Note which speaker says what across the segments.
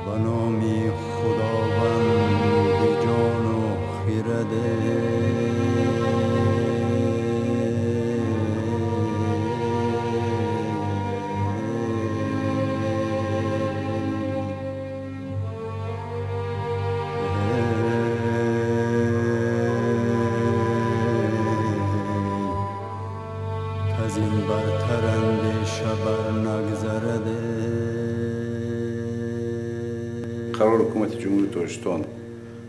Speaker 1: به نام خداوند جان و خرد. از این برتر اندیشه بر نگذرده.
Speaker 2: قرار حکومت جمهوری تاجیکستان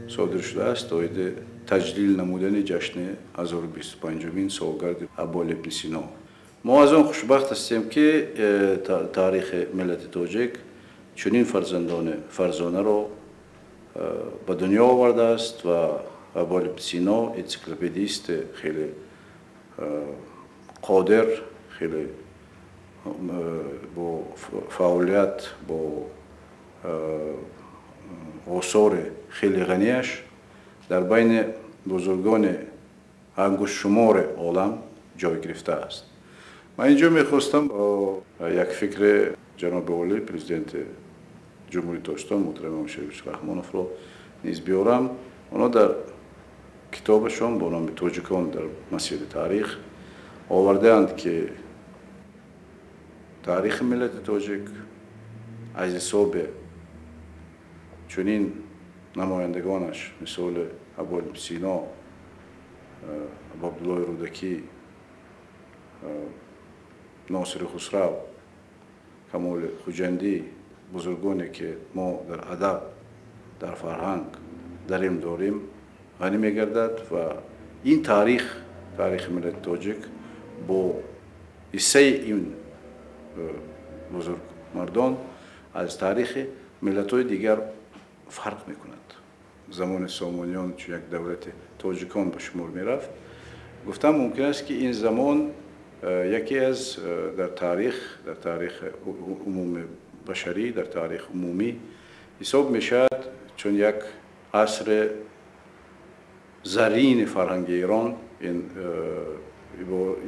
Speaker 2: صادر شده است تا تجلیل نمودن جشن 1025مین سالگرد ابوال ابن سینا. ما از آن خوشبخت هستیم که تاریخ ملت تاجیک چنین فرزانه را به دنیا آورده است و ابوال ابن سینا انسیکلوپدیست خیلی قادر، خیلی با فعالیت، با آثار خیلی غنیش در بین بزرگان انگشت شمار عالم جای گرفته است. من اینجا میخواستم یک فکر جناب عالی پرزیدنت جمهوری تاجیکستان محترم امام شریف رحمانوف را نیز بیارم. اونا در کتابشان با نام تاجیکان در مسیر تاریخ آورده‌اند که تاریخ ملت تاجیک از حساب چنین نمایندگانش مثل ابوال ابن سینا، عبدالله رودکی، ناصر خسرو، کمال خوجندی، بزرگانی که ما در ادب، در فرهنگ دریم داریم غنی می‌گردد و این تاریخ ملت تاجیک با حصه این بزرگ مردان از تاریخ ملت‌های دیگر فرق می‌کند. زمان سامانیان چون یک دولت تاجیکان به شمار می‌رفت، گفتم ممکن است که این زمان یکی از در تاریخ عموم بشری، در تاریخ عمومی حساب می‌شود چون یک عصر زرین فرهنگ ایران. این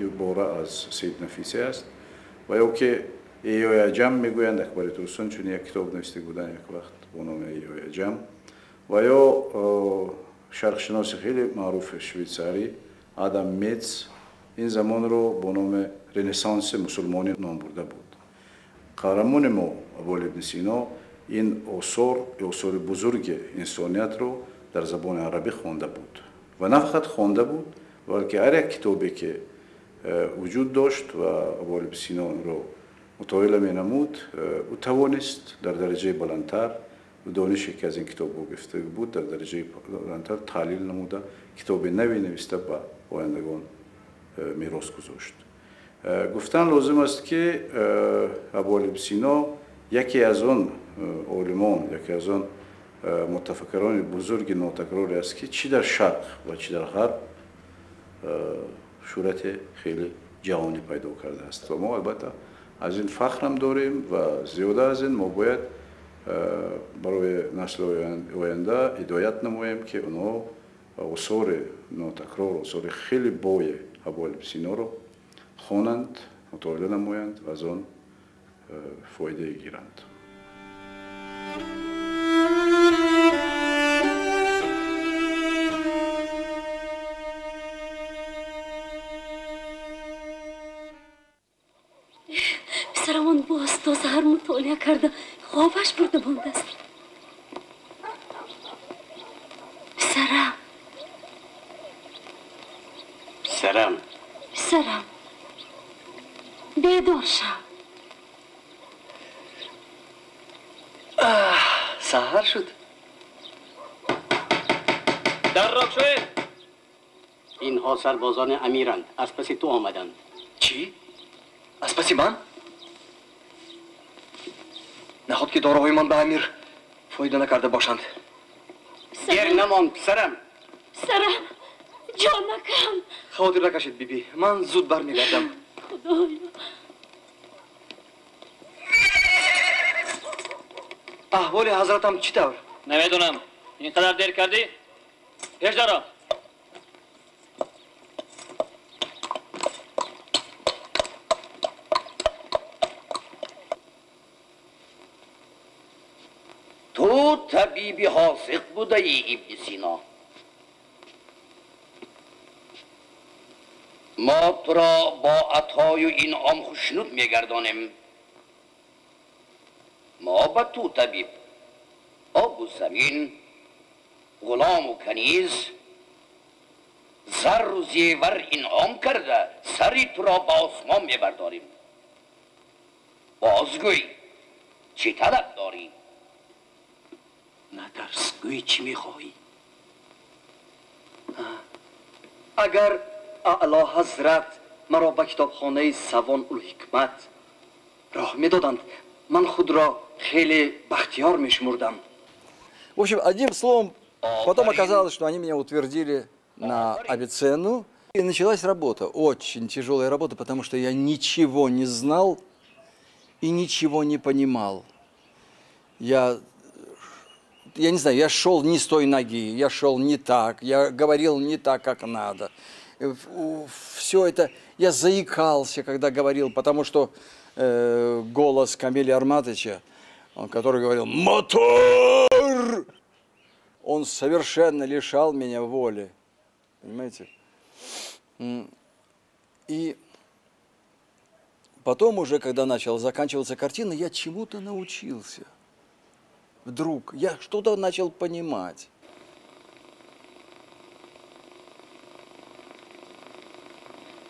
Speaker 2: عباره از سید نفیسی است و یا که ایوی عجم میگویند اکبر توسن، چون یک کتاب نوشته بودن یک وقت با نام ایوی عجم، و یا شرقشناس خیلی معروف شویتزاری آدم میتز این زمان رو با نام رنسانس مسلمانی نام برده بود. قهرمان ما ابوال ابن سینا این آثار بزرگ انسانیت رو در زبان عربی خوانده بود و نه فقط خوانده بود بلکه هر یک کتابی که وجود داشت و ابوال ابن سینا رو مطالعه می‌نمود او توانست در درجه بلندتر دانشی که از این کتاب گرفته بود در درجه بلندتر تحلیل نموده، کتاب نوی نوشته و آیندگان میراث گذاشت. گفتن لازم است که ابوال ابن سینا یکی از آن عالمان، یکی از آن متفکران بزرگ ناتکراری است که چی در شرق و چی در غرب شهرت خیلی جهانی پیدا کرده است و ما البته از این فخر هم داریم و زیاده از این ما باید برای نسل آینده هدایت نماییم که اونا آثار ناتکرار، آثار خیلی بای ابوال ابن سینا رو خوانند، مطالعه نمایند و از آن فایده گیرند.
Speaker 3: پسرمان باز تا سحر مطالعه کرده خوابش برده مانده است. پسرم بیدار شو.
Speaker 4: سحر شد.
Speaker 5: در را شوید. اینها سربازان امیرند، از پس تو آمدند.
Speaker 4: چی؟ از پس من؟ نخواد که داروهای من به امیر فایده نکرده باشند.
Speaker 5: گیر نمان پسرم.
Speaker 3: جان نکن.
Speaker 4: خاطر نکشید بیبی، من زود برمیگردم.
Speaker 3: خدایا.
Speaker 4: احوال حضرتم چی طور؟
Speaker 5: نمیدونم. اینقدر دیر کردی؟ پیش دارم. تو طبیبی حاذق بوده ای ابن سینا. ما تو را با عطای و انعام خوشنود میگردانیم. ما به تو طبیب آب و زمین، غلام و کنیز، زر و زیور انعام کرده سری تو را به آسمان میبرداریم. بازگوی چی طلب داری؟ نه درسگوی چی میخواهی؟
Speaker 4: اگر اعلی حضرت مرا به کتابخانه سوان الحکمت راه میدادند، من خود را خیلی بختیار میشمردم.
Speaker 6: В общем, одним словом, потом оказалось, что они меня утвердили на Авиценну. И началась работа, очень тяжелая работа, потому что я ничего не знал и ничего не понимал. Я не знаю, я шел не с той ноги, я шел не так, я говорил не так, как надо. Все это, я заикался, когда говорил, потому что голос Камиля Арматовича, который говорил «Мотор!», он совершенно лишал меня воли, понимаете? И потом уже, когда начала заканчиваться картина, я чему-то научился. Вдруг я что-то начал понимать.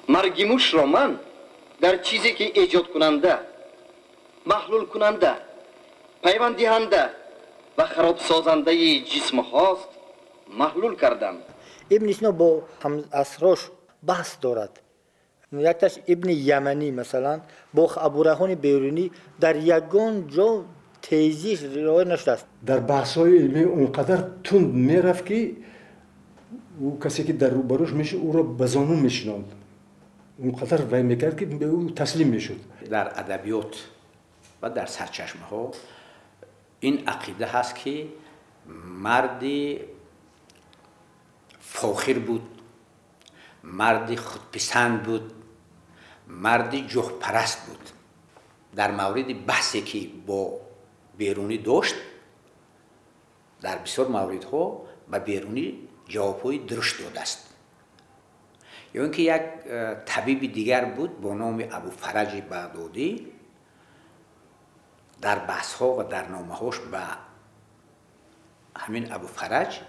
Speaker 4: مرگیموش را من در چیزی که ایجاد کننده، محلول کننده، پیوند دهنده و خراب سازنده جسم هاست محلول کردم.
Speaker 7: ابن سینا با همعصراش بحث دارد. یکتاش ابن یمنی مثلا با ابوریحان بیرونی در یگان جا تیزیش راه نشده است.
Speaker 8: در بحث‌های علمی اونقدر تند میرفت که او کسی که در روبروش میشه او را به زانو میشناند. اونقدر وای میکرد که به او تسلیم میشد.
Speaker 9: در ادبیات و در سرچشمه ها این عقیده هست که مردی فاخر بود، مردی خودپسند بود، مردی جاه پرست بود. در مورد بحثی که با بیرونی داشت، در بسیار موردها با بیرونی جوابهای درست داده است. یا اینکه یک طبیب دیگر بود با نام ابوفرج بغدادی، در بحث ها و در نامه هاش به همین ابوفرج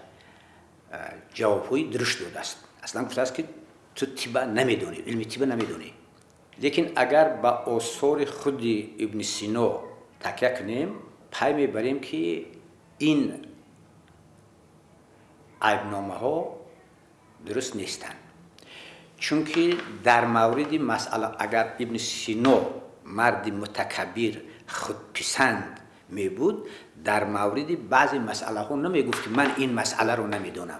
Speaker 9: جوابهای درست داده است. اصلا گفته است که تو طب نمیدونی، علم طب نمیدونی. لیکن اگر با آثار خود ابن سینا تکیه کنیم، پی میبریم که این عیبنامه ها درست نیستند. چون که در مورد مسئله اگر ابن سینا مرد متکبر خودپسند می بود، در مورد بعضی مسئله ها نمی گفت که من این مسئله رو نمیدونم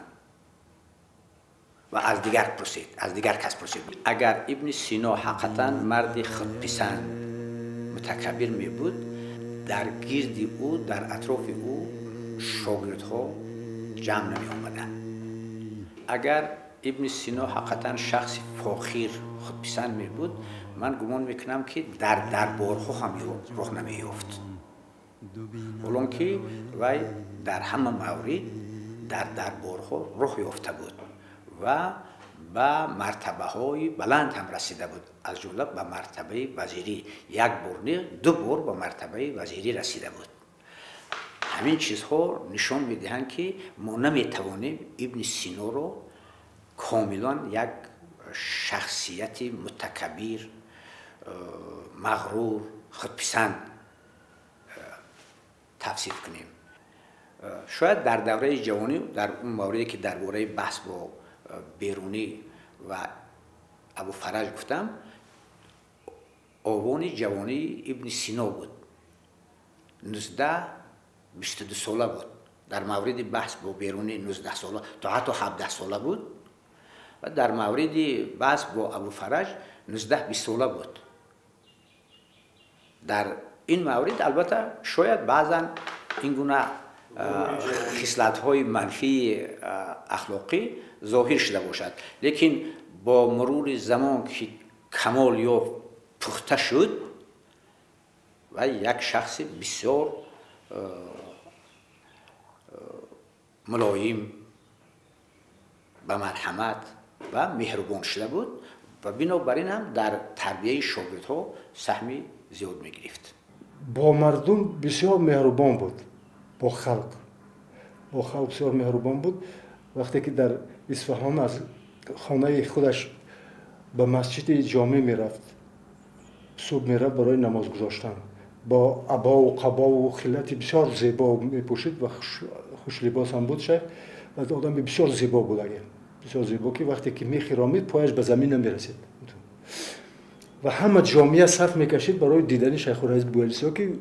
Speaker 9: و از دیگر پرسید، از دیگر کس پرسید. اگر ابن سینا حقیقتا مرد خودپسند متکبر می بود، در گرد او، در اطراف او شاگردها جمع نمی آمدن. اگر ابن سینا حقیقتا شخص فاخر خودپسند می بود، من گمان میکنم که در دربارها هم راه نمی یافت. ولون که وی در همه مورد در دربارها راه یافته بود و به مرتبه های بلند هم رسیده بود. از جمله به مرتبه وزیری، یک بار نه دو بار به مرتبه وزیری رسیده بود. همین چیزها نشان میدهند که ما نمیتوانیم ابن سینا رو کاملا یک شخصیت متکبر، مغرور، خودپسند تفسیر کنیم. شاید در دوره جوانی، در اون موردی که درباره بحث با بیرونی و ابوفرج گفتم، آوان جوانی ابن سینا بود. 19-22 ساله بود. در مورد بحث با بیرونی 19 ساله تا حتی 17 ساله بود و در مورد بحث با ابوفرج 19-20 ساله بود. در این مورد البته شاید بعضا این گونه خصلت‌های منفی اخلاقی ظاهر شده باشد، لیکن با مرور زمان که کمال یافت، پخته شد و یک شخص بسیار ملایم و مرحمت و مهربان شده بود و بنابراین هم در تربیه شاگردها سهمی زیاد می گرفت.
Speaker 8: با مردم بسیار مهربان بود، با خلق بسیار مهربان بود. وقتی که در اصفهان از خانه خودش به مسجد جامع می رفت، صبح می رفت برای نماز گذاشتن، با عبا و قبا و خلعت بسیار زیبا می پوشید و خوش لباس هم بود شیخ و آدم بسیار زیبا بود، بسیار زیبا که وقتی که می خرامید پایش به زمین نمی رسید و همه جامعه صف میکشید برای دیدن شیخ الرئیس بوعلی‌سا که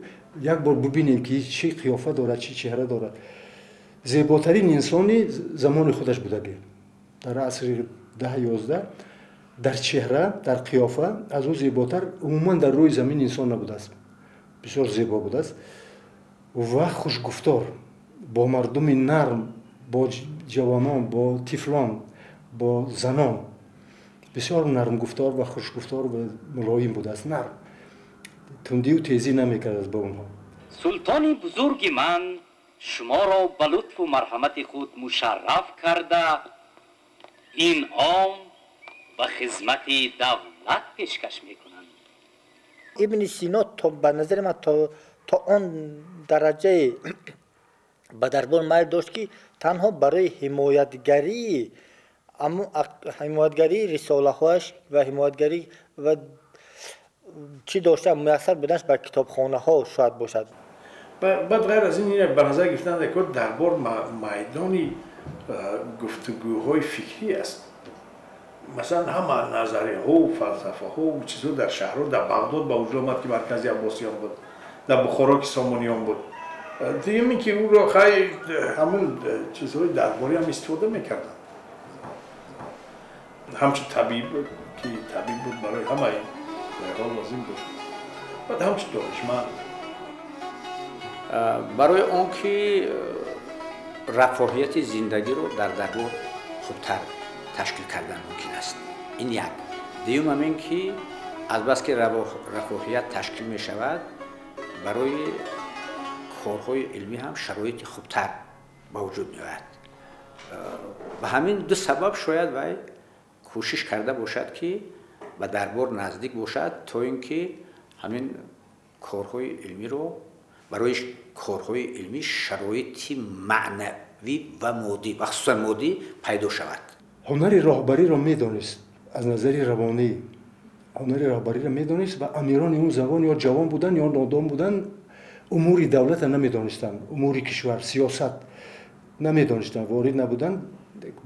Speaker 8: یک بار ببینیم که چه قیافه دارد، چه چهره دارد. زیباترین انسانی زمان خودش بوده در عصر 10-11 در چهره، در قیافه از او زیباتر عموما در روی زمین انسان نبوده است. بسیار زیبا بوده است و خوشگفتار با مردم نرم، با جوانان، با طفلان، با زنان بسیار نرم گفتار و خوش گفتار و ملایم بوده است. نرم، تندی و تیزی نمیکرد با اونها.
Speaker 10: سلطان بزرگ من شما را به لطف و مرحمت خود مشرف کرده این عام و خدمت دولت پیشکش میکنند.
Speaker 7: ابن سینا تا به نظر من تا آن درجه به دربار میل داشت که تنها برای حمایتگری رساله هاش و حمایتگری و چی داشته میسر بودنش بر کتابخانه ها شاید باشد.
Speaker 11: بعد غیر از این به نظر گرفتن که دربار میدانی گفتگوهای فکری است. مثلا همه نظریه ها و فلسفه ها و چیزها در شهرها، در بغداد با وجود آمد که مرکزی عباسیان بود، در بخارا که سامانیان بود. دیگه این که او را خیلی همون چیزهای درباری هم استفاده میکردن. همچون طبیب که طبیب بود برای همه این حال لازم بود. بعد همچون دانشمند
Speaker 9: برای آن که رفاهیت زندگی رو در دربار خوبتر تشکیل کردن ممکن است. این یک. دیوم هم این که از بس که رفاهیت تشکیل می شود برای کارهای علمی هم شرایط خوبتر با وجود می آید. و همین دو سبب شاید وی کوشش کرده باشد که به دربار نزدیک باشد تا اینکه همین کارهای علمی رو برای کارهای علمی شرایط معنوی و مادی و خصوصا مادی پیدا شود.
Speaker 8: هنر راهبری را میدانست از نظر روانی، هنر راهبری را میدانست و امیران اون زمان یا جوان بودن یا نادان بودن امور دولت نمیدانستند، امور کشور، سیاست نمیدانستند، وارد نبودند،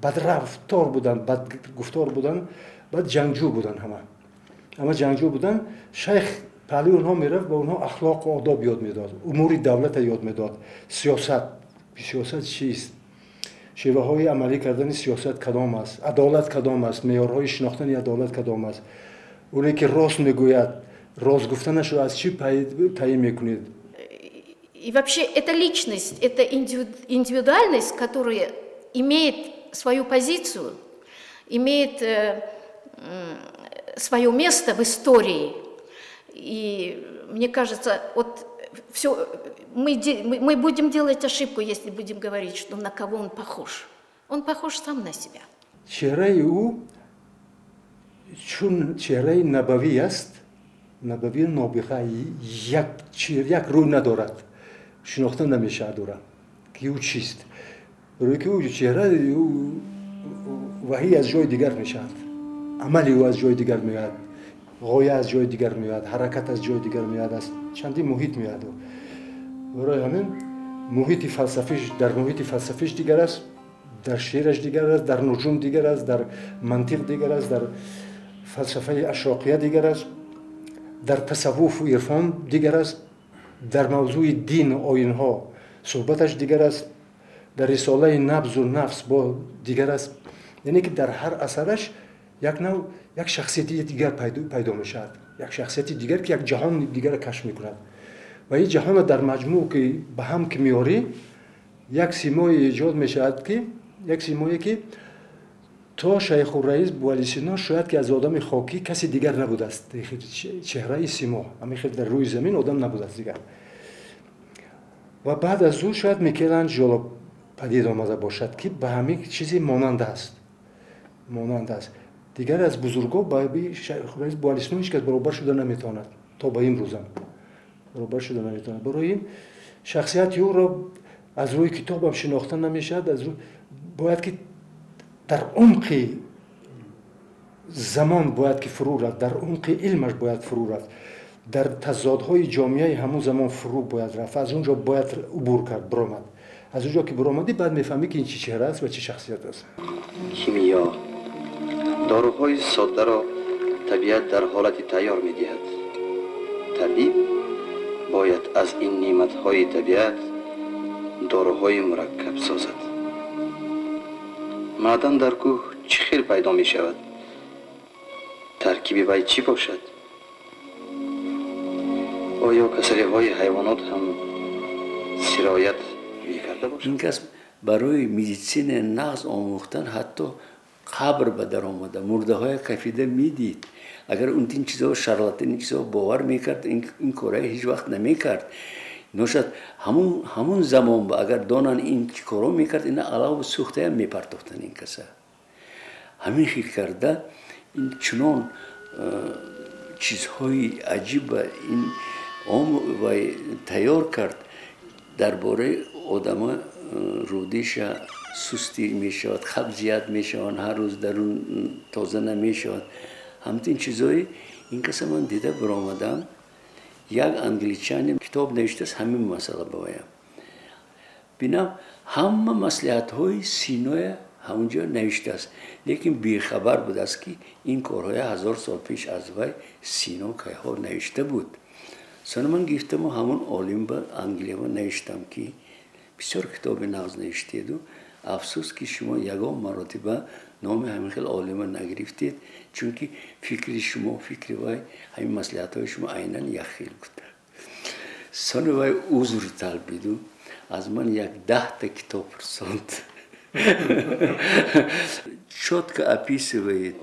Speaker 8: بد رفتار بودند، بد گفتار بودند، بد جنگجو بودند، همه جنگجو بودند. شیخ پهلوی اونها میرفت با اونها اخلاق و آداب یاد میداد، امور دولت یاد میداد، سیاست چیست، شیوه های عملی کردن سیاست کدام است، عدالت کدام است، معیارهای شناختن عدالت کدام است، اونی که راست میگوید راست گفتنش رو از چی تعیین میکنید.
Speaker 12: И вообще это личность, это индивидуальность, которая имеет свою позицию, имеет свое место в истории. И мне кажется, вот все, мы будем делать ошибку, если будем говорить, что на кого он похож. Он похож сам на себя.
Speaker 8: چهره او چون چهره نبوی است، نبوی نابغه یک روی ندارد، شناخته نمیشه دارد که او چیست. روی که او چهره او وحی از جای دیگر میشد، عملی او از جای دیگر میاد، غایه از جای دیگر میاد، حرکت از جای دیگر میاد، از چندی محیط میاد. برای همین محیط فلسفیش، در محیط فلسفیش دیگر است، در شعرش دیگر است، در نجوم دیگر است، در منطق دیگر است، در فلسفه اشراقیه دیگر است، در تصوف و عرفان دیگر است، در موضوع دین و آیین‌ها صحبتش دیگر است، در رساله نبض و نفس با دیگر است. یعنی که در هر اثرش یک شخصیتی دیگر پیدا میشد، یک شخصیتی دیگر که یک جهان دیگر کشف میکند و این جهان در مجموع که به هم که میاری یک سیمای ایجاد میشد که یک سیمایی که تا شیخ الرئیس بوعلی‌سینا شاید که از آدم خاکی کسی دیگر نبوده است. چهره سیما همین در روی زمین آدم نبوده است دیگر. و بعد از او شاید میکلانجلو پدید آمده باشد که به همین چیزی مانند است. دیگر از بزرگا رئیس بوالسنو هیچ کس برابر شده نمیتواند، تا به این روزم برابر شده نمیتواند. برای این شخصیت او را از روی کتاب هم شناخته نمیشد. از روی باید که در عمق زمان باید که فرو رفت، در عمق علمش باید فرو رفت، در تضادهای جامعه همون زمان فرو باید رفت، از اونجا باید عبور کرد، برآمد. از اونجا که برآمدی بعد میفهمی که این چی چهره است و چه شخصیت است.
Speaker 4: کیمیا داروهای ساده را طبیعت در حالت تیار می‌دهد. طبیب باید از این نعمت‌های طبیعت داروهای مرکب سازد. معدن در کوه چه خیل پیدا می شود؟ ترکیب وی چی باشد؟ آیا کسری های حیوانات هم سرایت می کرده باشد؟
Speaker 13: این کس برای مدیسین نغز آموختن حتی قبر به در آمده، مرده های کفیده میدید. اگر اون این چیزا شرلاتن این چیزا باور میکرد این کاره هیچ وقت نمیکرد. نوشد همون زمان با اگر دانن این کارو میکرد این علاوه سوخته هم میپرداختن این کسا. همین خیلی کرده این چنان چیزهای عجیب این و تیار کرد درباره آدم رودیش سستی میشود، قبضیت میشود، هر روز درون تازه نمیشود. همین چیزایی این کسا من دیده برآمدم. یک انگلیسیانی کتاب نوشته است همین مسئله بایم. بینم همه مصلحت های سینوی همونجا نوشته است، لیکن بیخبر بود است که این کارهای 1000 سال پیش از وی سینو که ها نوشته بود. سن من گفتم همون عالم با انگلیسی نوشتم که بسیار کتاب نغز نوشتید و افسوس که شما یگان مراتبه نام همین خیلی عالم نگرفتید، چون که فکر شما فکر وای همین مصلحت های شما عیناً یخیل بود. سن وای عذر طلبید و از من 10 تا کتاب پرساند. четко описывает,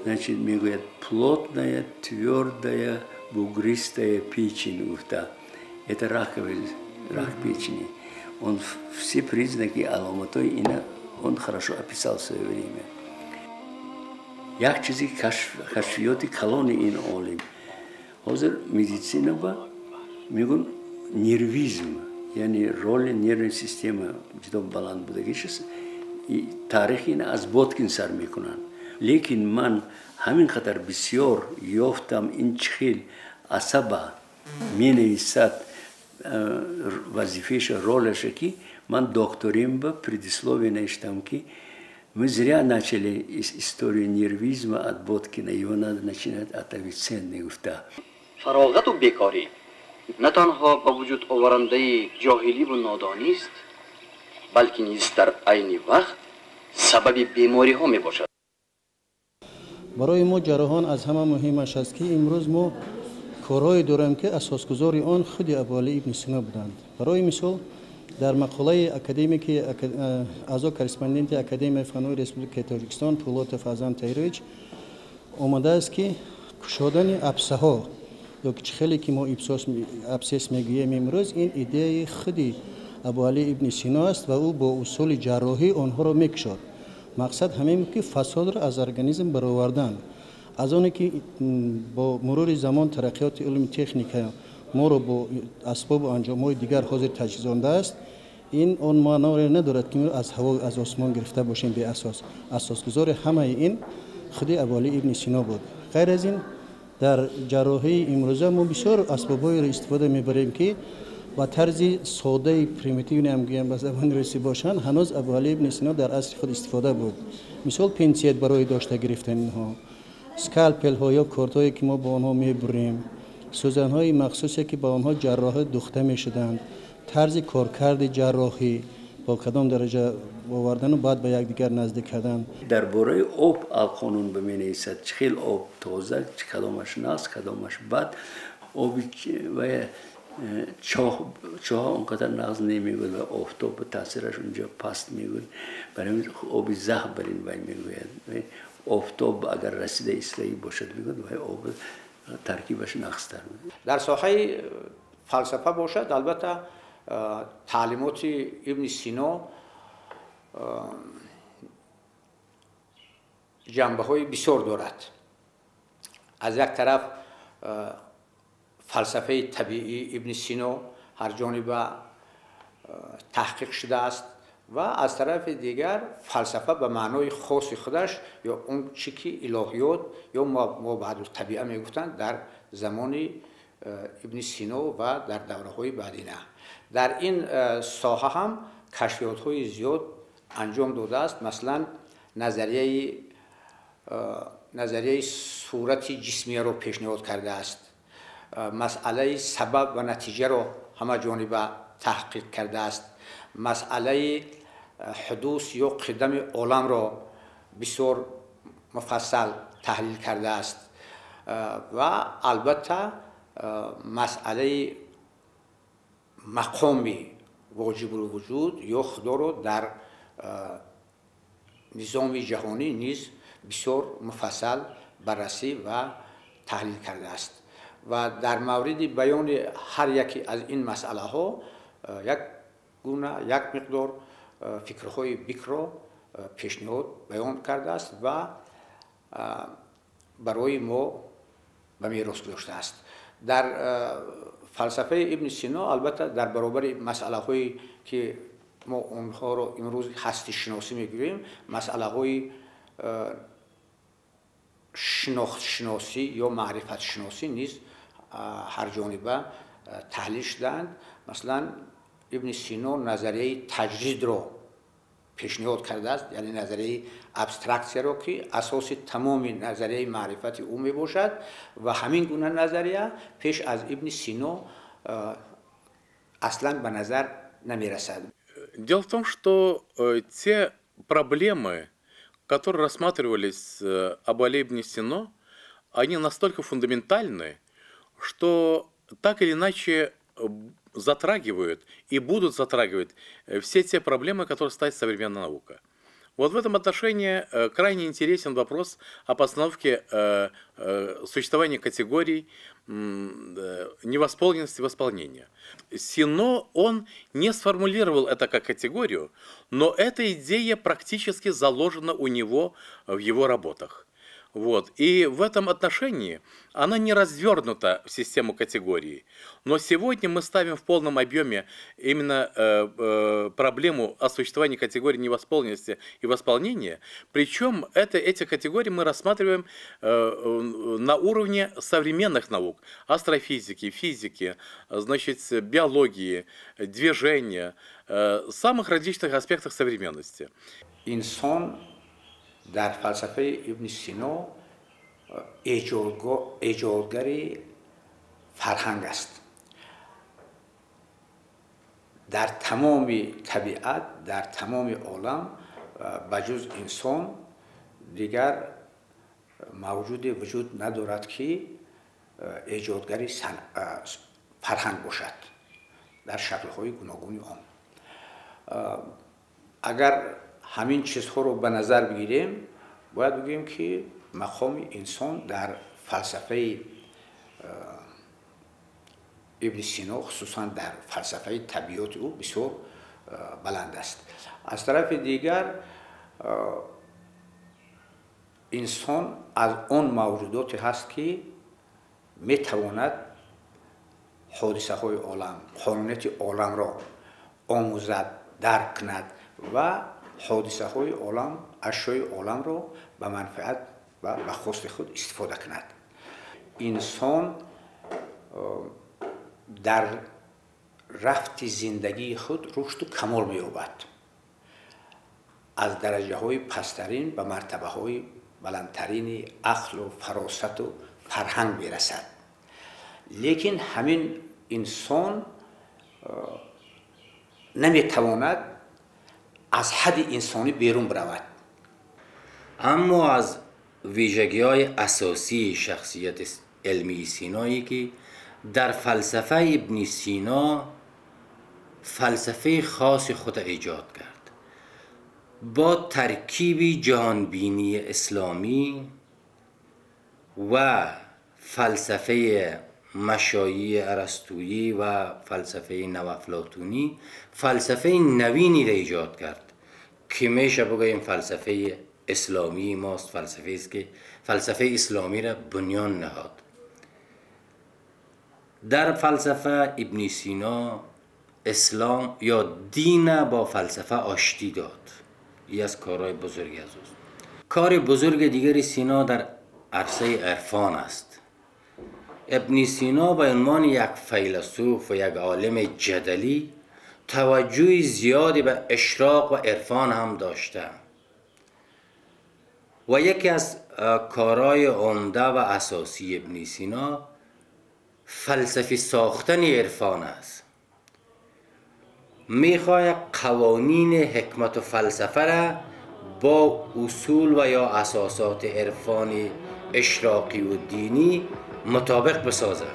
Speaker 13: значит, мне говорят, плотная, твердая, бугристая печень ухта. Это рак печени. Он все признаки аламатой, он хорошо описал в свое время. Як чизи кашфиоти колонии ин олим. Хозер медицина ба, мигун нервизм, яни роли нервной системы, ждо баланд будагишес, и тарих ин аз Боткин сар мекунан. Лекин ман ҳамин қадар бисёр ёфтам ин чихел асаба менависад вазифаша ролаша ки ман докторим ба предисловие навиштам ки мы зря начали историю нервизма от Боткина, его надо начинать от Авиценны гуфта.
Speaker 4: فراغت و بیکاری نه تنها با وجود آورنده جاهلی و نادانی است، بلکه نیز در عین وقت سبب بیماری ها می باشد.
Speaker 14: برای ما جراحان از همه مهمش است که امروز ما کارهای داریم که اساسگذاری آن خود ابوعلی ابن سینا بودند. برای مثال در مقاله اکادمیک اعضا کارسپاندنت اکادمی فنون ریسپوبلیک تاجیکستان پولات فازان تایرویچ آمده است که کشادن ابسه ها یا خیلی که ما ابسیس میگوییم امروز این ایده خودی ابوعلی ابن سینا است و او با اصول جراحی آنها را میکشد. مقصد همین که فساد را از ارگانیسم برآوردن. از آنی که با مرور زمان ترقیات علم تکنیک ما را با اسباب و انجام‌های دیگر حاضر تجهیزانده است، این آن معنا را ندارد که از هوا از آسمان گرفته باشیم به اساسگذار همه این خود ابوعلی ابن سینا بود. غیر از این در جراحی امروزه ما بسیار اسباب‌های را استفاده می‌بریم که با طرز ساده پریمیتیو نمیگویم به زبان روسی باشند، هنوز ابوعلی ابن سینا در عصر خود استفاده بود. مثال پنسیت برای داشته گرفتن اینها، اسکالپل ها یا کارت هایی که ما با آنها میبریم، سوزن های مخصوصی که با آنها جراح دوخته میشدند، طرز کارکرد جراحی با کدام درجه آوردن و بعد به یکدیگر نزدیک کردن.
Speaker 13: درباره آب قانون بمینویسد، چه آب تازه، کدامش ناس، کدامش بد، آب و چاه اونقدر نغز نمیگوید و آفتاب تاثیرش اونجا پست میگوید. برای آب زهر بر این وی میگوید. آفتاب اگر رسیده اسرائیل باشد میگوید و آب ترکیبش نقص‌تر بود.
Speaker 9: در ساحه فلسفه باشد البته تعلیمات ابن سینا جنبه های بسیار دارد. از یک طرف فلسفه طبیعی ابن سینا هر جانبه تحقیق شده است و از طرف دیگر فلسفه به معنای خاص خودش یا اون چی که الهیات یا ما بعد الطبیعه میگفتند در زمان ابن سینا و در دوره های بعدی نه. در این ساحه هم کشفیات های زیاد انجام داده است. مثلا نظریه صورت جسمیه را پیشنهاد کرده است. مسئله سبب و نتیجه را همه جانبه تحقیق کرده است. مسئله حدوث یا قدم عالم را بسیار مفصل تحلیل کرده است و البته مسئله مقام واجب الوجود یا خدا را در نظام جهانی نیز بسیار مفصل بررسی و تحلیل کرده است و در مورد بیان هر یکی از این مسئله ها یک مقدار فکرهای بیک را پیشنهاد بیان کرده است و برای ما به میراث گذاشته است. در فلسفه ابن سینا البته در برابر مسئله هایی که ما اونها را امروز هستی شناسی میگوییم، مسئله های شناخت شناسی یا معرفت شناسی نیز هر جانبه تحلیل شدند. مثلا ابن سینا نظریه تجرید را پیشنهاد کرده است، یعنی نظریه ابسترکسیا را که اساس تمام نظریه معرفت او می باشد و همین گونه نظریه پیش از ابن سینا اصلا به نظر نمی رسد.
Speaker 15: Дело в том, что те проблемы, которые рассматривались об Али ибн Сино, они настолько фундаментальны, что так или иначе затрагивают и будут затрагивать все те проблемы, которые ставит современная наука. Вот в этом отношении крайне интересен вопрос о постановке существования категорий невосполненности и восполнения. Сино, он не сформулировал это как категорию, но эта идея практически заложена у него в его работах. Вот. И в этом отношении она не развернута в систему категорий. Но сегодня мы ставим в полном объеме именно проблему о существовании категории невосполненности и восполнения. Причем эти категории мы рассматриваем на уровне современных наук. Астрофизики, физики, значит, биологии, движения, самых различных аспектах современности.
Speaker 9: در فلسفه ابن سینا ایجادگری فرهنگ است. در تمام طبیعت، در تمام عالم بجز انسان دیگر موجود وجود ندارد که ایجادگری فرهنگ باشد در شکل‌های گوناگون آن. اگر همین چیزها رو به نظر بگیریم باید بگیم که مقام انسان در فلسفه ابن سینا خصوصا در فلسفه طبیعت او بسیار بلند است. از طرف دیگر انسان از آن موجوداتی هست که میتواند حادثه های عالم، قانونیت عالم را آموزد، درک کند و حادثه های عالم، اشیای عالم را به منفعت و به خواست خود استفاده کند. انسان در رفت زندگی خود رشد و کمال می‌یابد. از درجه های پسترین به مرتبه های بلندترین عقل و فراست و فرهنگ میرسد. لیکن همین انسان نمیتواند از حد انسانی بیرون برود.
Speaker 16: اما از ویژگی‌های اساسی شخصیت علمی سینایی که در فلسفه ابن سینا فلسفه خاص خود ایجاد کرد با ترکیبی جهانبینی اسلامی و فلسفه مشایع ارسطویی و فلسفه نوافلاطونی، فلسفه نوینی را ایجاد کرد که میشه بگوییم فلسفه اسلامی ماست، فلسفه است که فلسفه اسلامی را بنیان نهاد. در فلسفه ابن سینا اسلام یا دین با فلسفه آشتی داد. این از کارهای بزرگی از اوست. کار بزرگ دیگری سینا در عرصه عرفان است. ابن سینا به عنوان یک فیلسوف و یک عالم جدلی توجه زیادی به اشراق و عرفان هم داشته و یکی از کارهای عمده و اساسی ابن سینا فلسفی ساختن عرفان است. میخواهد قوانین حکمت و فلسفه را با اصول و یا اساسات عرفان اشراقی و دینی مطابق بسازد.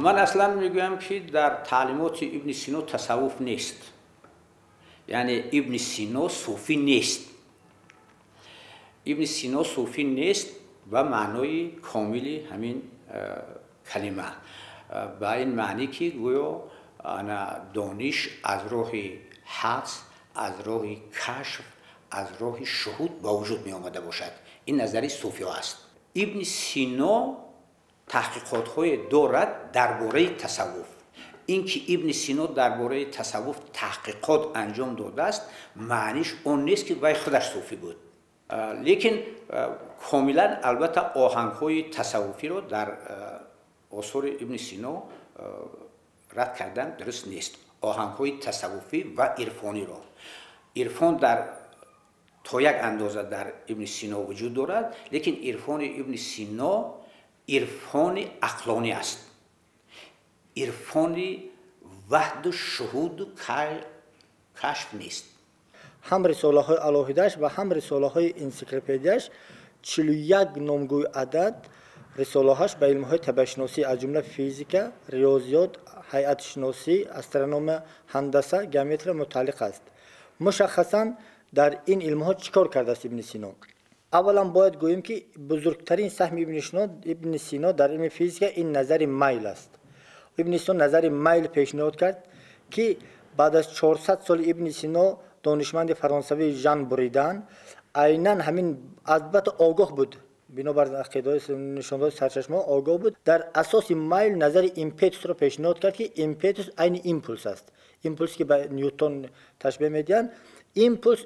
Speaker 9: من اصلا میگویم که در تعلیمات ابن سینا تصوف نیست. یعنی ابن سینا صوفی نیست. ابن سینا صوفی نیست و معنای کاملی همین کلمه به این معنی که گویا دانش از راه حدس، از راه کشف، از راه شهود با وجود می آمده باشد. این نظری صوفی ها است. ابن سینا تحقیقات های دارد درباره تصوف. اینکه ابن سینا درباره تصوف تحقیقات انجام داده است معنیش اون نیست که وی خودش صوفی بود. لیکن کاملا البته آهنگ های تصوفی رو در آثار ابن سینا رد کردن درست نیست. آهنگ های تصوفی و عرفانی رو، عرفان در تا یک اندازه در ابن سینا وجود دارد، لیکن عرفان ابن سینا عرفان عقلانی است. عرفان وحد و شهود و کشف نیست.
Speaker 7: هم رساله های الهیده‌اش و هم رساله های انسیکلوپدیاش 41 نامگوی عدد رساله هاش به علم های طبیعت‌شناسی از جمله فیزیک، ریاضیات، هیئت شناسی، استرونومی، هندسه، گیومتری متعلق است. مشخصاً در این علم ها چیکار کرده است ابن سینا؟ اولا باید گوییم که بزرگترین سهم ابن سینا در علم فیزیک این نظر میل است. ابن سینا نظر میل پیشنهاد کرد که بعد از 400 سال ابن سینا دانشمند فرانسوی ژان بریدن عیناً همین البته آگاه بود، بنابر عقیده نشاندار سرچشمه آگاه بود، در اساس میل نظر ایمپتوس را پیشنهاد کرد که ایمپتوس عین ایمپولس است. ایمپولس که به نیوتن تشبیه میدن،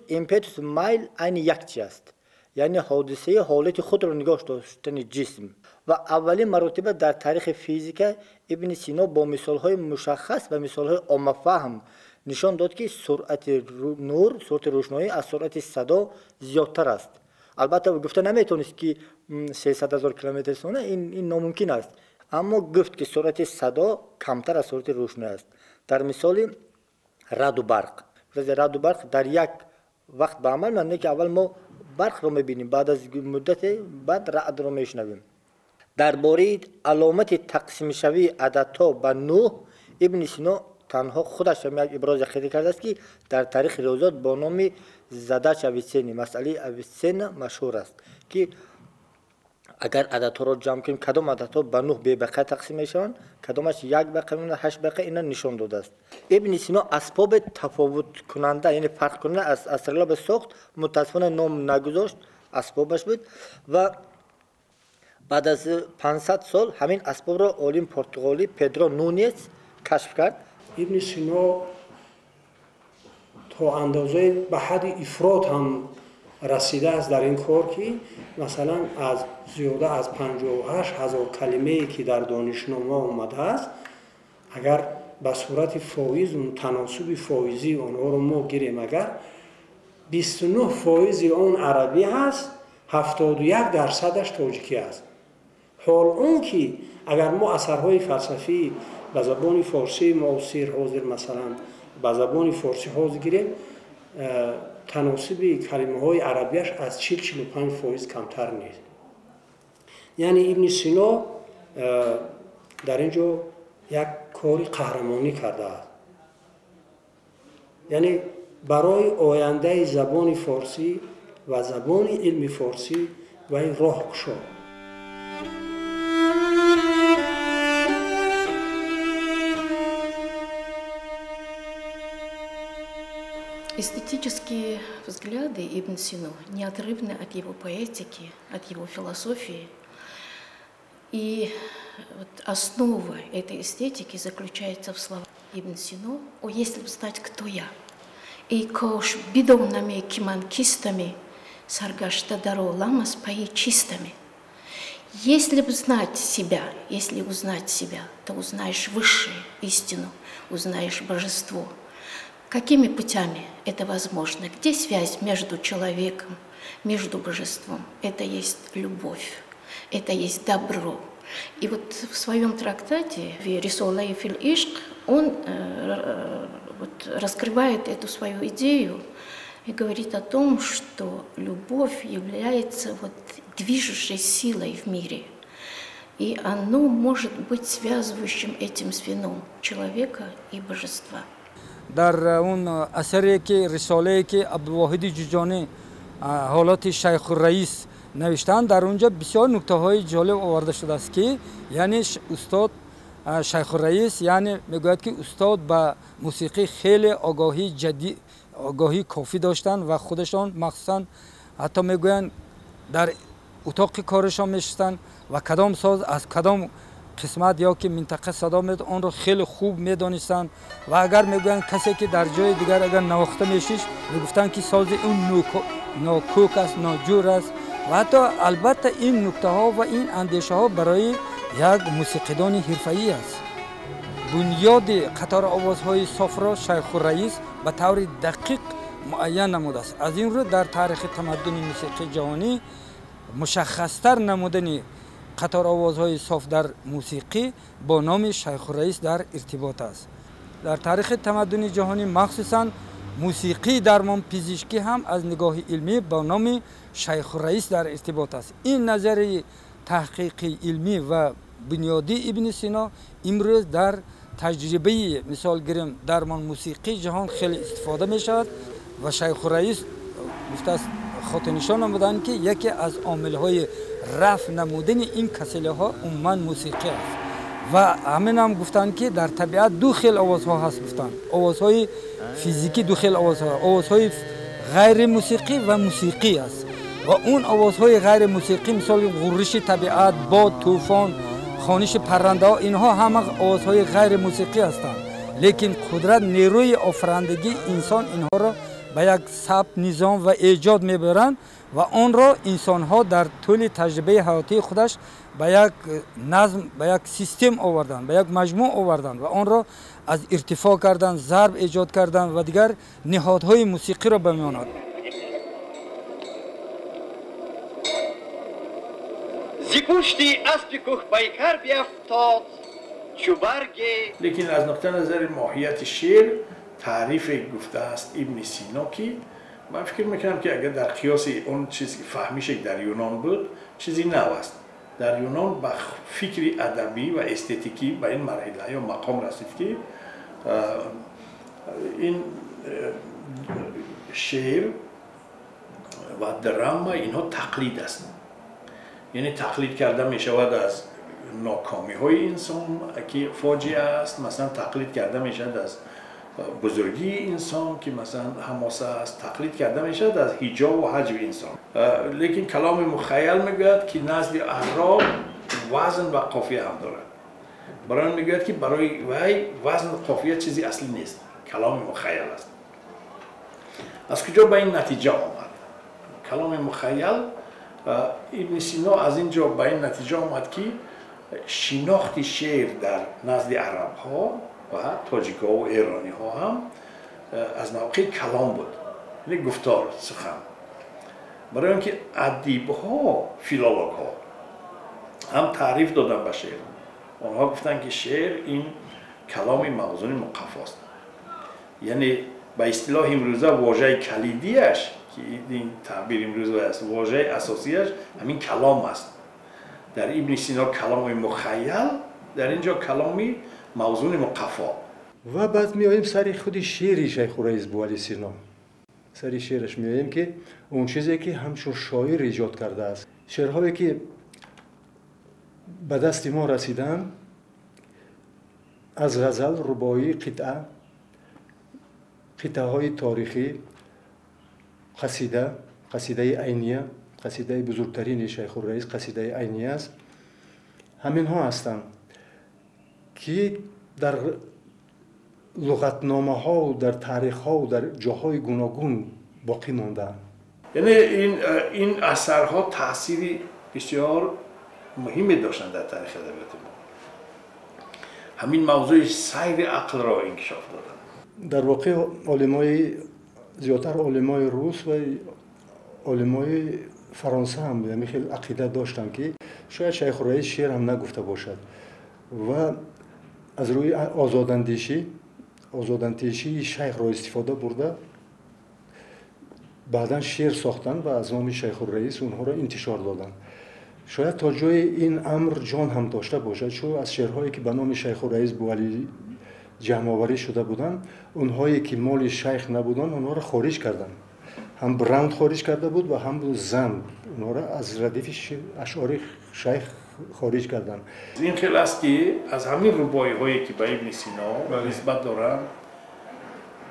Speaker 7: ایمپتوس میل عین یک چیز است. یعنی حادثه حالت خود را نگاه داشتن جسم. و اولین مرتبه در تاریخ فیزیک ابن سینا با مثالهای مشخص و مثالهای عام فهم نشان داد که سرعت نور، سرعت روشنایی از سرعت صدا زیادتر است. البته گفته نمیتونست که 300,000 کیلومتر سونه، این ناممکن است، اما گفت که سرعت صدا کمتر از سرعت روشنایی است. در مثال رعد و برق، رعد و برق در یک وقت به عمل میاد که اول ما برق رو میبینیم، بعد از مدت بعد رعد رو میشنویم. درباره علامت تقسیم شوی عددها به 9 ابن سینا تنها خودش هم یک ابراز عقیده کرده است که در تاریخ ریاضیات با نام زدچ اویسنی، مسئله اویسن مشهور است که اگر عددها را جمع کنیم کدام عددها به 9 به بقیه تقسیم میشوند، کدامش 1 بقیه 8 بقیه، اینا نشان داده است. ابن سینا اسباب تفاوت کننده یعنی فرق کننده از اسرار ساخت، متاسفانه نام نگذاشت، اسبابش بود و بعد از 500 سال همین اسباب را عالم پرتغالی پدرو نونیز کشف کرد.
Speaker 11: ابن سینا تا اندازه به حد افراط هم رسیده است در این کار که مثلا از زیاده از 58,000 کلمه که در دانشنامه آمده است، اگر به صورت فایز و تناسب فایزی آنها رو ما گیریم، اگر 29 فایز آن عربی هست، 71% تاجیکی است. حال اون که اگر ما اثرهای فلسفی به زبان فارسی معاصر حاضر مثلا به زبان فارسی حاضر گیریم، تناسب کلمه های عربیش از 40-45% کمتر نیست. یعنی ابن سینا در اینجا یک
Speaker 17: کاری قهرمانی کرده است. یعنی برای آینده زبان فارسی و زبان علم فارسی و این راه گشاد.
Speaker 12: Эстетические взгляды Ибн Сина неотрывны от его поэтики, от его философии. И вот основа этой эстетики заключается в словах Ибн Сина: «О, если бы знать, кто я, и кош бидовнами киманкистами, саргашта даро ламас паи чистами». Если бы знать себя, если узнать себя, то узнаешь высшую истину, узнаешь божество. Какими путями это возможно? Где связь между человеком, между божеством? Это есть любовь, это есть добро. И вот в своем трактате «Рисолай фил ишк» он раскрывает эту свою идею и говорит о том, что любовь является движущей силой в мире. И оно может быть связывающим этим звеном человека и божества.
Speaker 18: در اون اثری که رساله‌ای که عبدالواحد جوجانی حالات شیخ الرئیس نوشتن، در اونجا بسیار نکته‌های جالب آورده شده است که یعنی استاد شیخ الرئیس یعنی میگوید که استاد به موسیقی خیلی آگاهی کافی داشتن و خودشان مخصوصا حتی میگویند در اتاق کارشان میشستن و کدام ساز از کدام قسمت یا که منطقه صدا میاد آن را خیلی خوب میدانستند و اگر میگویند کسی که در جای دیگر اگر نواخته میشیش میگفتند که ساز اون ناکوک است، ناجور است و حتی البته این نکته ها و این اندیشه ها برای یک موسیقیدان حرفه‌ای است. بنیاد قطار آوازهای صاف را شیخ الرئیس به طور دقیق معین نموده است. از این رو در تاریخ تمدن موسیقی جهانی مشخصتر نمودن قطار آوازهای صاف در موسیقی با نام شیخ الرئیس در ارتباط است. در تاریخ تمدن جهانی مخصوصاً موسیقی درمان پزشکی هم از نگاه علمی با نام شیخ الرئیس در ارتباط است. این نظریه تحقیق علمی و بنیادی ابن سینا امروز در تجربه مثال گیریم درمان موسیقی جهان خیلی استفاده می شود و شیخ الرئیس خاطر نشان نمودند که یکی از عامل‌های رفع نمودن این کسله ها عموما موسیقی است و همین هم گفتند که در طبیعت دو خیل آوازها هست. گفتند آوازهای فیزیکی دو خیل آوازها، آوازهای غیر موسیقی و موسیقی است و اون آوازهای غیر موسیقی مثال غرش طبیعت، باد، طوفان، خوانش پرنده ها، اینها همه آوازهای غیر موسیقی هستند، لیکن قدرت نیروی آفرندگی انسان اینها را به یک ثبت نظام و ایجاد میبرند و آن را انسان ها در طول تجربه حیاتی خودش به یک نظم، به یک سیستم آوردند، به یک مجموع آوردند و آن را از ارتفاع کردند، ضرب ایجاد کردند و دیگر نهادهای موسیقی را بمیاند.
Speaker 4: زیپوشتی اسب کوه پیکر بیفتاد چوبرگی.
Speaker 11: لیکن از نقطه نظر ماهیت شعر تعریف گفته است ابن سینا که من فکر میکنم که اگر در قیاس اون چیزی که فهمیش در یونان بود چیزی نو است. در یونان با فکر ادبی و استتیکی به این مرحله یا مقام رسید که این شعر و دراما اینها تقلید است. یعنی تقلید کرده می شود از ناکامی های انسان که فاجعه است، مثلا تقلید کرده می شود از بزرگی انسان که مثلا حماسه است، تقلید کرده می شود از حجاب و حجب انسان. لیکن کلام مخیل میگوید که نزد اعراب وزن و قافیه هم دارد. برای میگوید که برای وی وزن و قافیه چیزی اصلی نیست، کلام مخیل است. از کجا به این نتیجه آمد؟ کلام مخیل ابن سینا از اینجا به این نتیجه آمد که شناخت شعر در نزد عرب ها و تاجیک ها و ایرانی ها هم از موقع کلام بود، یعنی گفتار، سخن. برای اینکه ادیب ها، فیلولوگ ها هم تعریف دادن به شعر. آنها گفتن که شعر این کلام موزون مقفاست، یعنی به اصطلاح امروزه واژه کلیدیش که این تعبیر امروزه است، واژه اساسیش همین کلام است. در ابن سینا کلام مخیل در اینجا کلامی موضوع مقفا.
Speaker 8: و بعد میاییم سر خود شعر شیخ الرئیس بوعلی سینا. سر شعرش میاییم که اون چیزی که همچون شاعر ایجاد کرده است. شعرهایی که به دست ما رسیدن از غزل، رباعی، قطعه های تاریخی، قصیده عینیه، قصیده بزرگترین شیخ الرئیس قصیده عینیه است. همین ها هستند که در لغتنامه ها و در تاریخ ها و در جاهای گوناگون باقی ماندند.
Speaker 11: یعنی این اثرها تأثیری بسیار مهمی داشتند در تاریخ ادبیات ما. همین موضوع سیر عقل را انکشاف دادن.
Speaker 8: در واقع زیادتر علمای روس و علمای فرانسه هم یعنی خیلی عقیده داشتن که شاید شیخ الرئیس شعر هم نگفته باشد و از روی آزاداندیشی شیخ را استفاده برده بعدا شعر ساختن و از نام شیخ الرئیس اونها را انتشار دادن. شاید تا جای این امر جان هم داشته باشد، چون از شعرهایی که به نام شیخ الرئیس بوعلی جمع آوری شده بودند، اونهایی که مال شیخ نبودند اونها را خارج کردند. هم براند خارج کرده بود و هم زن اونها را از ردیف اشعار شیخ خارج کردند.
Speaker 11: این خیلی است که از همین رباعی هایی که به ابن سینا نسبت دارند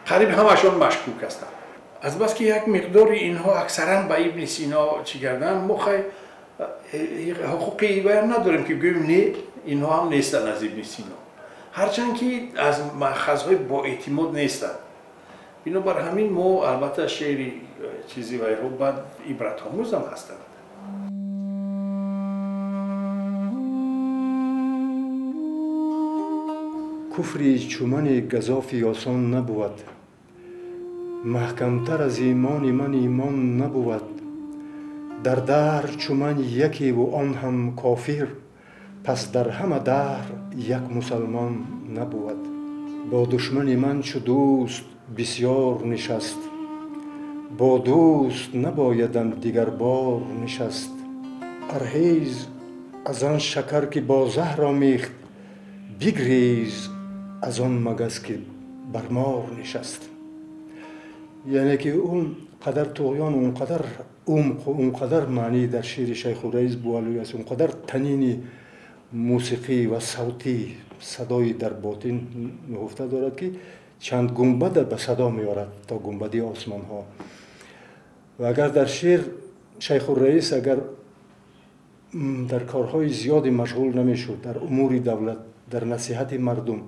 Speaker 11: قریب همشون مشکوک هستند. از بس که یک مقداری اینها اکثرا به ابن سینا چی کردن، ما حقوقی بیان نداریم که بگوییم نه اینها هم نیستن از ابن سینا، هرچند که از مأخذهای با اعتماد نیستن. بنابر همین ما البته شعری چیزی و ایرو بعد عبرت آموز هم هستند.
Speaker 8: کفری چومن گزافی آسان نبود، محکمتر از ایمان من ایمان نبود. در دهر چومن یکی و آن هم کافر، پس در همه دهر یک مسلمان نبود. با دشمن من چو دوست بسیار نشست، با دوست نبایدم دیگر بار نشست. پرهیز از آن شکر که با زهر آمیخت، بگریز از آن مگس که بر مار نشست. یعنی که اون قدر طغیان، اون قدر معنی در شعر شیخ الرئیس بوعلی است، اون قدر تنین موسیقی و صوتی صدای در باطن نهفته دارد که چند گنبد به صدا میارد تا گنبدی آسمان ها. و اگر در شعر شیخ الرئیس اگر در کارهای زیادی مشغول نمیشد، در امور دولت، در نصیحت مردم،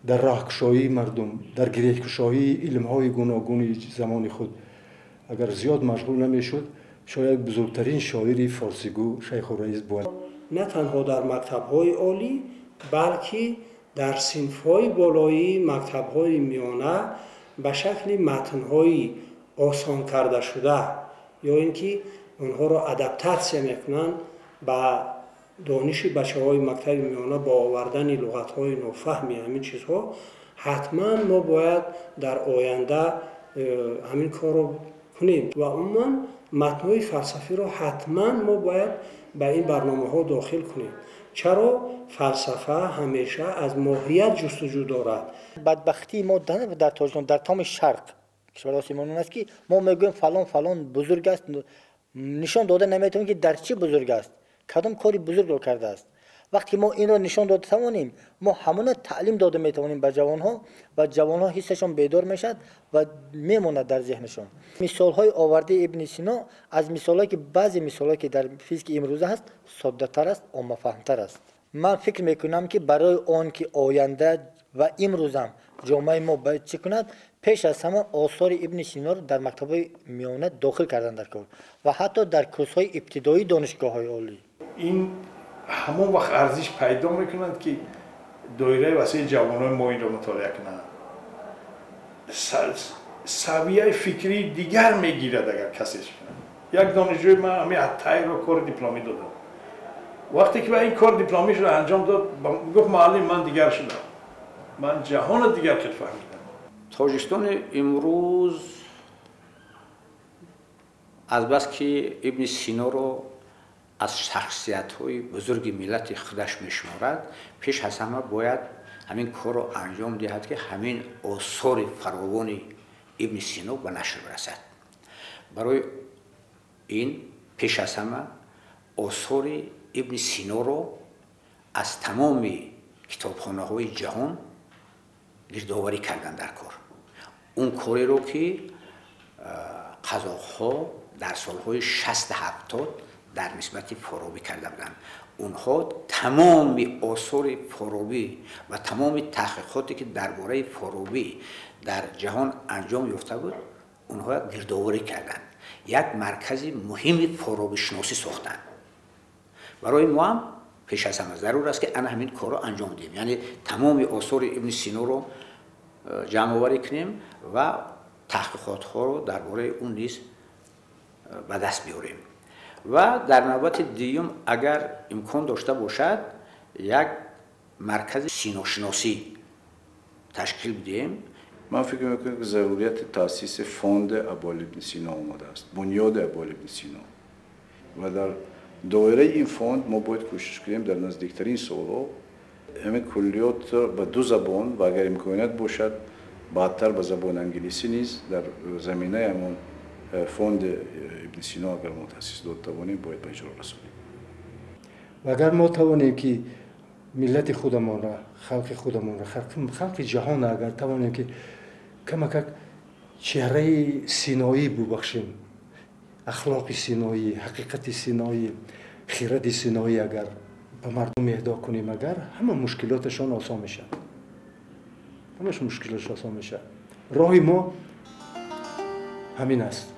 Speaker 8: در راهکشایی مردم، در گرهکشایی علمهای گوناگون زمان خود اگر زیاد مشغول نمیشد، شاید بزرگترین شاعری فارسیگو شیخ الرئیس بوعلی
Speaker 17: نه تنها در مکتب‌های عالی بلکه در صنف‌های بالایی، مکتب‌های میانه به شکل متن‌های آسان کرده شده یا اینکه اونها را ادپتاسیون میکنن به دانش بچه‌های مکتب میانه با آوردن لغت‌های نوفهمی همین چیزها، حتما ما باید در آینده همین کار رو کنیم و عموما متن‌های فلسفی رو حتما ما باید به این برنامه‌ها داخل کنیم. چرا فلسفه همیشه از ماهیت جستجو دارد.
Speaker 7: بدبختی ما در تاجیکستان در تمام شرق کشور آسیمان است که ما میگویم فلان بزرگ است، نشان داده نمیتونیم که در چی بزرگ است، کدام کاری بزرگ رو کرده است. وقتی ما این رو نشان داده توانیم، ما همون تعلیم داده میتوانیم به جوانها و جوانها حسشون بیدار میشد و میموند در ذهنشون. مثالهای آورده ابن سینا از مثالهایی که بعضی مثالهایی که در فیزیک امروزه هست ساده تر است، عامه فهمتر است. من فکر میکنم که برای آن که آینده و امروزم جامعه ما باید چه کند، پیش از همه آثار ابن سینا رو در مکتب‌های میانه داخل کردن در کار و حتی در کورس‌های ابتدایی دانشگاه‌های عالی.
Speaker 11: این همون وقت ارزش پیدا میکنند که دایره وسیع جوانای ما این رو مطالعه کنند. سویه فکری دیگر میگیرد اگر کسیش کنند. یک دانشجوی من همین عطایی رو کار دیپلمی دادم. وقتی که به این کار دیپلمیش رو انجام داد گفت معلم من دیگر شدم، من جهان دیگر خیلی فهمیدم.
Speaker 9: تاجیکستان امروز از بس که ابن سینا رو از شخصیت‌های بزرگ ملت خودش می‌شمارد، پیش از همه باید همین کار رو انجام دهد که همین آثار فراوان ابن سینا به نشر برسد. برای این پیش از همه آثار ابن سینا رو از تمام کتابخانه‌های جهان گردآوری کردن در کار. اون کاری رو که قزاق‌ها در سالهای 60-70 در نسبت فارابی کرده بودند. اونها تمام آثار فارابی و تمام تحقیقاتی که درباره فارابی در جهان انجام یافته بود اونها گردآوری کردند. یک مرکز مهم فارابی شناسی ساختند. برای ما هم پیش از همه ضرور است که همین کار رو انجام دهیم، یعنی تمام آثار ابن سینا رو جمع آوری کنیم و تحقیقات ها رو درباره اون نیز به دست بیاریم. و در نوبت دیوم اگر امکان داشته باشد یک مرکز سیناشناسی تشکیل بدیم.
Speaker 2: من فکر میکنم که ضروریت تاسیس فوند ابوال ابن سینا آمده است، بنیاد ابوال ابن سینا، و در دایره این فوند ما باید کوشش کنیم در نزدیکترین سالها همین کلیات به 2 زبان و اگر امکانیت باشد بعدتر به زبان انگلیسی نیز در زمینه همون فوند ابن سینا اگر ما تاسیس داد توانیم باید به اجرا رسانیم.
Speaker 8: و اگر ما توانیم که ملت خودمان را، خلق خودمان را، خلق جهان اگر توانیم که کمک چهره سینایی ببخشیم، اخلاق سینایی، حقیقت سینایی، خیرت سینایی اگر به مردم اهدا کنیم، اگر همه مشکلاتشان آسان میشه. همش مشکلش آسان میشه. راه ما همین است.